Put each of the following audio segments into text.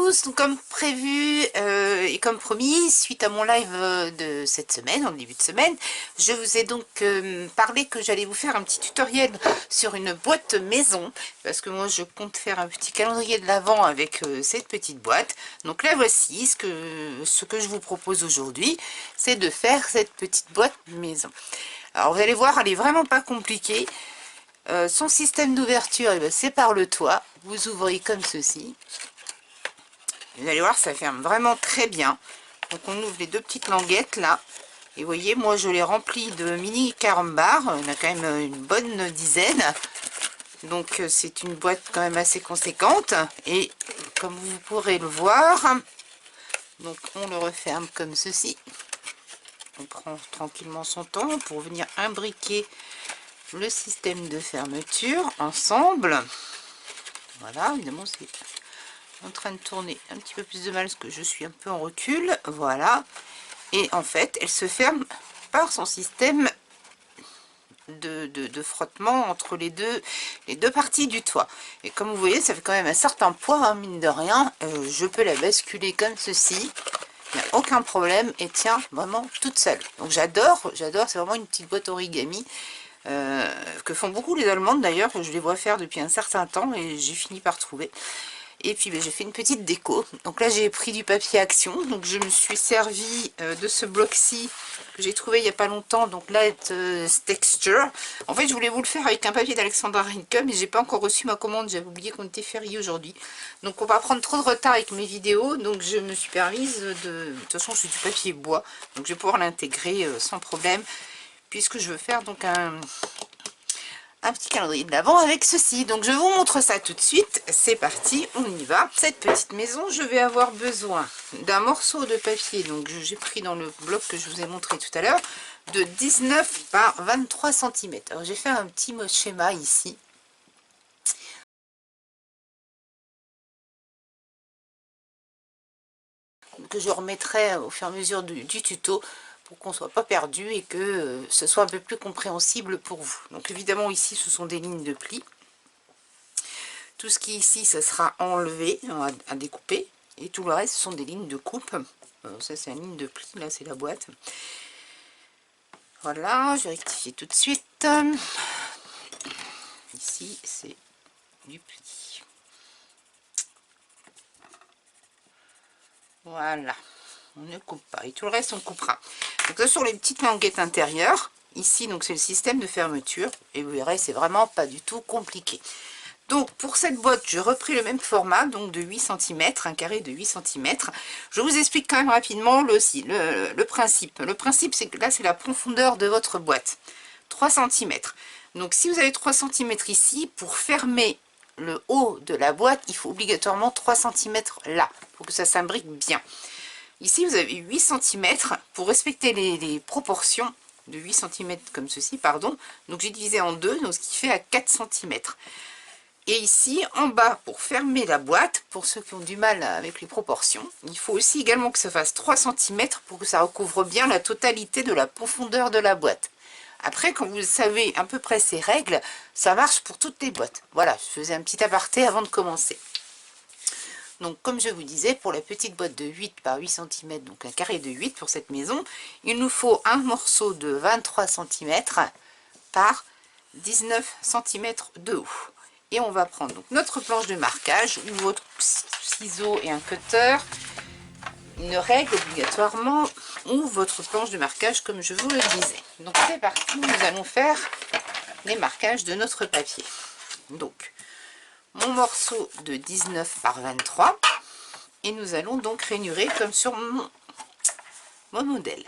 tous, donc comme prévu et comme promis, suite à mon live de cette semaine, en début de semaine, je vous ai donc parlé que j'allais vous faire un petit tutoriel sur une boîte maison, parce que moi je compte faire un petit calendrier de l'Avent avec cette petite boîte. Donc là voici, ce que je vous propose aujourd'hui, c'est de faire cette petite boîte maison. Alors vous allez voir, elle est vraiment pas compliquée. Son système d'ouverture, c'est par le toit. Vous ouvrez comme ceci. Vous allez voir, ça ferme vraiment très bien. Donc on ouvre les deux petites languettes là. Et vous voyez, moi je les remplis de mini carambars. On a quand même une bonne dizaine. Donc c'est une boîte quand même assez conséquente. Et comme vous pourrez le voir, donc on le referme comme ceci. On prend tranquillement son temps pour venir imbriquer le système de fermeture ensemble. Voilà, évidemment c'est en train de tourner un petit peu plus de mal parce que je suis un peu en recul. Voilà, et en fait elle se ferme par son système de frottement entre les deux parties du toit. Et comme vous voyez, ça fait quand même un certain poids, hein, mine de rien. Je peux la basculer comme ceci, il n'y a aucun problème, et tient vraiment toute seule. Donc j'adore, c'est vraiment une petite boîte origami que font beaucoup les Allemandes d'ailleurs. Je les vois faire depuis un certain temps et j'ai fini par trouver. Et puis j'ai fait une petite déco. Donc là j'ai pris du papier Action. Donc je me suis servi de ce bloc-ci que j'ai trouvé il n'y a pas longtemps. Donc Light Texture. En fait je voulais vous le faire avec un papier d'Alexandra Rinke, mais j'ai pas encore reçu ma commande. J'avais oublié qu'on était férié aujourd'hui. Donc on va prendre trop de retard avec mes vidéos. Donc je me suis permise de toute façon c'est du papier bois. Donc je vais pouvoir l'intégrer sans problème. Puisque je veux faire donc un petit calendrier de l'Avent avec ceci. Donc je vous montre ça tout de suite. C'est parti, on y va. Cette petite maison, je vais avoir besoin d'un morceau de papier. Donc j'ai pris dans le bloc que je vous ai montré tout à l'heure, de 19 par 23 cm. Alors j'ai fait un petit schéma ici. Que je remettrai au fur et à mesure du tuto pour qu'on ne soit pas perdu et que ce soit un peu plus compréhensible pour vous. Donc évidemment ici ce sont des lignes de pli. Tout ce qui est ici, ça sera enlevé à découper. Et tout le reste, ce sont des lignes de coupe. Ça, c'est une ligne de pli. Là, c'est la boîte. Voilà, je vais rectifier tout de suite. Ici, c'est du pli. Voilà. On ne coupe pas. Et tout le reste, on coupera. Donc là, sur les petites languettes intérieures, ici, donc c'est le système de fermeture. Et vous verrez, c'est vraiment pas du tout compliqué. Donc pour cette boîte, j'ai repris le même format, donc de 8 cm, un carré de 8 cm. Je vous explique quand même rapidement le principe. Le principe, c'est que là, c'est la profondeur de votre boîte, 3 cm. Donc si vous avez 3 cm ici, pour fermer le haut de la boîte, il faut obligatoirement 3 cm là, pour que ça s'imbrique bien. Ici, vous avez 8 cm pour respecter les proportions de 8 cm comme ceci, pardon. Donc j'ai divisé en deux, donc ce qui fait à 4 cm. Et ici, en bas, pour fermer la boîte, pour ceux qui ont du mal avec les proportions, il faut aussi également que ça fasse 3 cm pour que ça recouvre bien la totalité de la profondeur de la boîte. Après, quand vous savez à peu près ces règles, ça marche pour toutes les boîtes. Voilà, je faisais un petit aparté avant de commencer. Donc, comme je vous disais, pour la petite boîte de 8 par 8 cm, donc un carré de 8 pour cette maison, il nous faut un morceau de 23 cm par 19 cm de haut. Et on va prendre donc notre planche de marquage ou votre ciseau et un cutter, une règle obligatoirement, ou votre planche de marquage comme je vous le disais. Donc c'est parti, nous allons faire les marquages de notre papier. Donc mon morceau de 19 par 23 et nous allons donc rainurer comme sur mon modèle.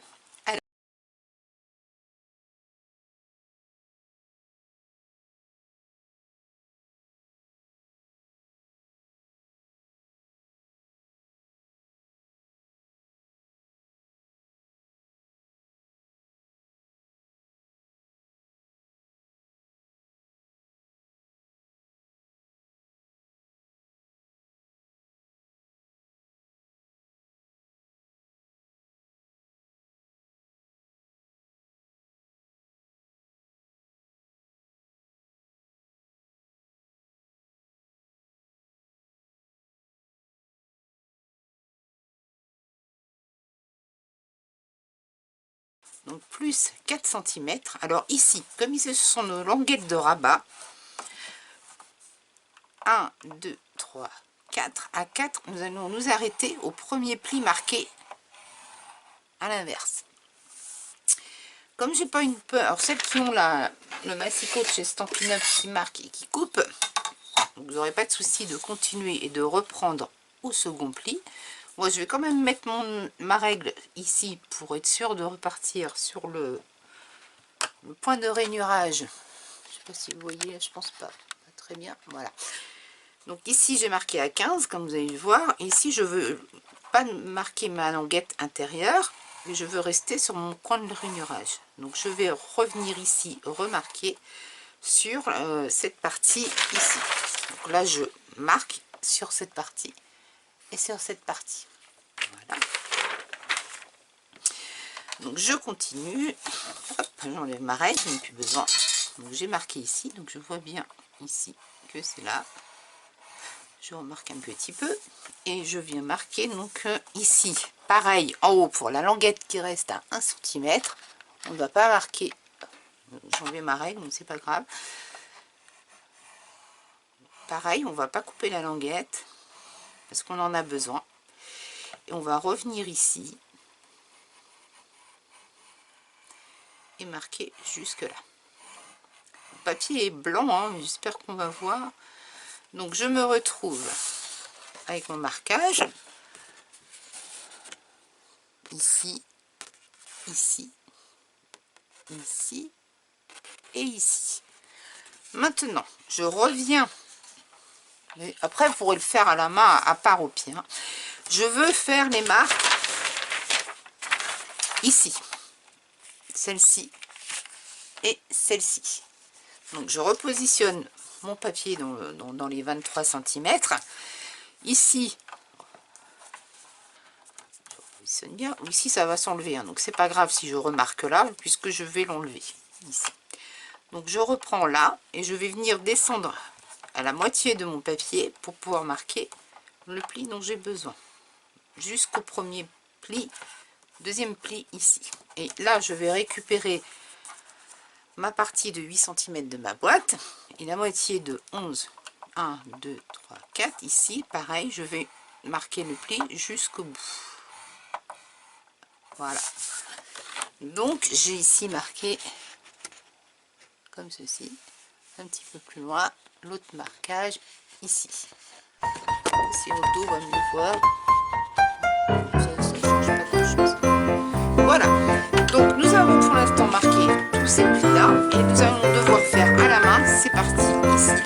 donc plus 4 cm. Alors ici, comme ici ce sont nos languettes de rabat, 1, 2, 3, 4. À 4, nous allons nous arrêter au premier pli marqué à l'inverse. Comme j'ai pas une peur, alors celles qui ont le massicot de chez Stampin' Up qui marque et qui coupe, donc vous n'aurez pas de souci de continuer et de reprendre au second pli. Moi je vais quand même mettre ma règle ici pour être sûr de repartir sur le point de rainurage. Je sais pas si vous voyez, je pense pas très bien, voilà. Donc ici j'ai marqué à 15 comme vous allez le voir. Ici je veux pas marquer ma languette intérieure, mais je veux rester sur mon coin de rainurage. Donc je vais revenir ici, remarquer sur cette partie ici. Donc là je marque sur cette partie et sur cette partie. Voilà. Donc je continue. J'enlève ma règle, je n'ai plus besoin. Donc j'ai marqué ici, donc je vois bien ici que c'est là. Je remarque un petit peu et je viens marquer donc ici pareil en haut pour la languette qui reste à 1 cm. On ne va pas marquer, j'enlève ma règle donc c'est pas grave. Pareil, on va pas couper la languette parce qu'on en a besoin et on va revenir ici et marquer jusque là. Le papier est blanc, hein, mais j'espère qu'on va voir. Donc je me retrouve avec mon marquage ici, ici, ici et ici. Maintenant je reviens, mais après vous pourrez le faire à la main à part au pied, hein. Je veux faire les marques ici, celle-ci et celle-ci. Donc je repositionne mon papier dans les 23 cm. Ici, je repositionne bien. Ici, ça va s'enlever, hein, donc c'est pas grave si je remarque là, puisque je vais l'enlever ici. Donc je reprends là et je vais venir descendre à la moitié de mon papier pour pouvoir marquer le pli dont j'ai besoin. Jusqu'au premier pli, deuxième pli ici. Et là, je vais récupérer ma partie de 8 cm de ma boîte et la moitié de 11, 1, 2, 3, 4 ici, pareil, je vais marquer le pli jusqu'au bout. Voilà, donc j'ai ici marqué comme ceci, un petit peu plus loin l'autre marquage ici. Si au dos on va mieux voir, ça ne change pas grand chose. Voilà, donc nous avons pour l'instant marqué tous ces plis là et nous allons devoir faire à la main. C'est parti ici.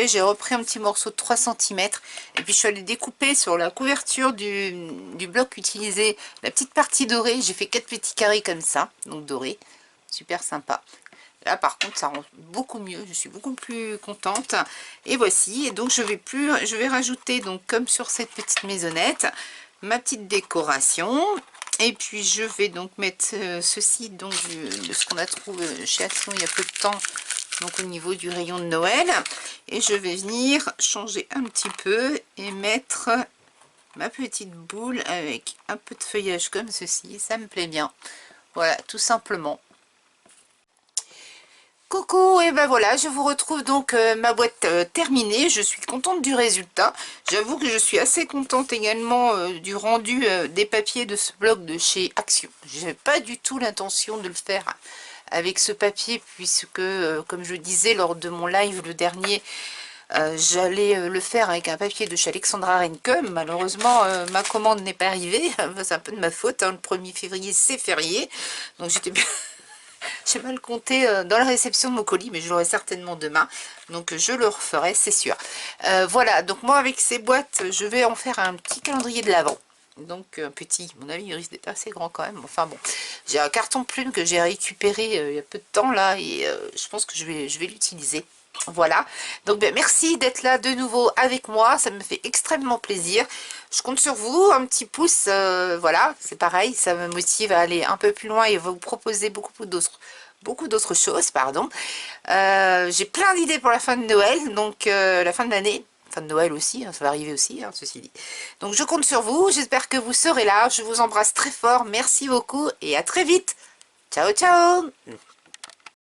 j'ai repris un petit morceau de 3 centimètres et puis je suis allée découper sur la couverture du bloc utilisé la petite partie dorée. J'ai fait 4 petits carrés comme ça, donc dorés, super sympa. Là par contre ça rend beaucoup mieux, je suis beaucoup plus contente. Et voici, et donc je vais rajouter, donc comme sur cette petite maisonnette, ma petite décoration. Et puis je vais donc mettre ceci donc de ce qu'on a trouvé chez Action il y a peu de temps, donc au niveau du rayon de Noël. Et je vais venir changer un petit peu et mettre ma petite boule avec un peu de feuillage comme ceci, ça me plaît bien. Voilà, tout simplement. Coucou, et ben voilà, je vous retrouve donc ma boîte terminée. Je suis contente du résultat. J'avoue que je suis assez contente également du rendu des papiers de ce bloc de chez Action. Je n'avais pas du tout l'intention de le faire avec ce papier puisque, comme je disais lors de mon live le dernier, j'allais le faire avec un papier de chez Alexandra Renke. Malheureusement, ma commande n'est pas arrivée. C'est un peu de ma faute, hein. Le 1er février, c'est férié. Donc j'étais bien... J'ai mal compté dans la réception de mon colis, mais je l'aurai certainement demain. Donc je le referai, c'est sûr. Voilà, donc moi avec ces boîtes, je vais en faire un petit calendrier de l'Avent. Donc petit, à mon avis, il risque d'être assez grand quand même. Enfin bon, j'ai un carton plume que j'ai récupéré il y a peu de temps là. Et je pense que je vais l'utiliser. Voilà, donc ben, merci d'être là de nouveau avec moi, ça me fait extrêmement plaisir. Je compte sur vous, un petit pouce, voilà, c'est pareil, ça me motive à aller un peu plus loin et vous proposer beaucoup d'autres choses, pardon. J'ai plein d'idées pour la fin de Noël, donc la fin de l'année, fin de Noël aussi, hein, ça va arriver aussi, hein, ceci dit. Donc je compte sur vous, j'espère que vous serez là, je vous embrasse très fort, merci beaucoup et à très vite. Ciao, ciao!